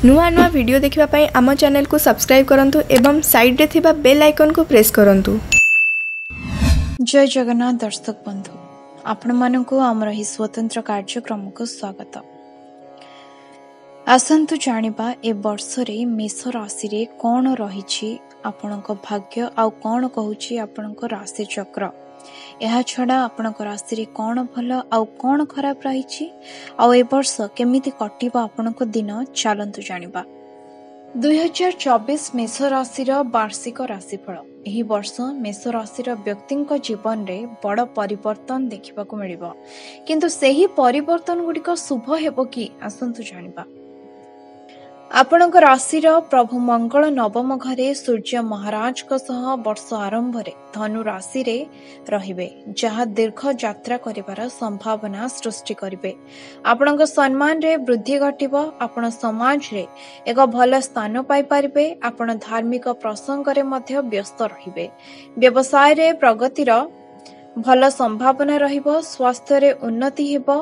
नुआ नुआ वीडियो देखिबा पई आम चैनल को सब्सक्राइब करंतु एवं साइड रे थिबा बेल आइकन को प्रेस करंतु। जय जगन्नाथ दर्शक बंधु आपण मानकु आमर ही स्वतंत्र कार्यक्रम को स्वागत। आसंतु जानिबा ए वर्ष रे मेष राशि रे कोन रहिछि आपणक भाग्य आउ कोन कहूछि आपणक राशि चक्र। एहा छडा आपणक राशि रे कोन भल आउ कोन खराब रहिछि आउ ए वर्ष केमिति कटिबा आपणक दिन चलंतु जानिबा। 2024 मेष राशि वार्षिक राशिफल। एही वर्ष मेष राशि व्यक्तिंक जीवन रे बड़ परिवर्तन देखिबाकू मिलिबो, किंतु सेही परिवर्तन गुडिक शुभ हेबो कि आसंतु जानिबा। आपणक राशिर प्रभु मंगल नवम घरे सूर्य महाराज को सह वर्ष आरंभ रे धनु राशि रे रहिबे, जहा दीर्घ यात्रा करिवार संभावना सृष्टि करिवे। आपणक सम्मान रे वृद्धि घटिबो। आपण समाज रे एक भल स्थान पाई परिबे। आपण धार्मिक प्रसंग रे मध्य व्यस्त रहिबे। व्यवसाय रे प्रगतिर भल संभावना रहिबो। स्वास्थ्य रे उन्नति हेबो।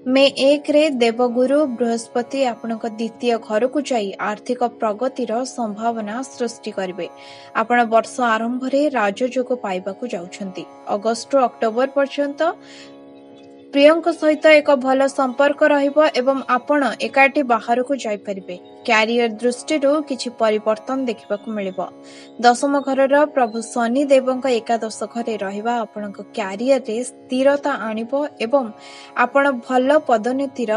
मे 1 रे देवगुरु बृहस्पति आपणक द्वितीय घर को जाई आर्थिक प्रगतिर संभावना सृष्टि करिवे। आपण वर्ष आरंभ रे राजयोग पाइबाकू जाउछंती। अगस्त रु अक्टोबर पर्यंत प्रियंक सहित एक भल संपर्क रहिबो एवं आपण एकाठी बाहर को जाई परिबे। क्यारियर दृष्टि किछि परिवर्तन देखिबाकू मिलिबो। दशम घरर प्रभु शनि देवंक एकादश घरे रहिबा आपणक क्यारियर रे स्थिरता आनिबो एवं आपण भल पदोन्नतिर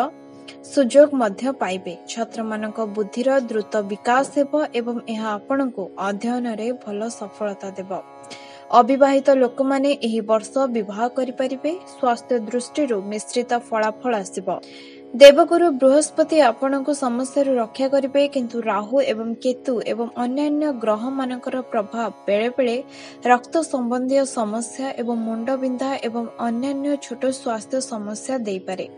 सुजोग मध्य पाइबे। छात्र मानक बुद्धिर द्रुत विकास हेबो एवं एहा आपणको अध्ययन रे भल सफलता देबो। अविवाहित लोक माने एही वर्ष विवाह करि परिबे। स्वास्थ्य दृष्टि मिश्रित फलाफल आसिबो। देवगुरु बृहस्पति आपणको समस्या रक्षा करिबे, किंतु राहु एवं केतु एवं अन्यान्य ग्रह मानकर प्रभाव बेले बेले रक्त संबंधी समस्या एवं मुंड बिंधा एवं अन्यान्य छोट स्वास्थ्य समस्या देई पारे।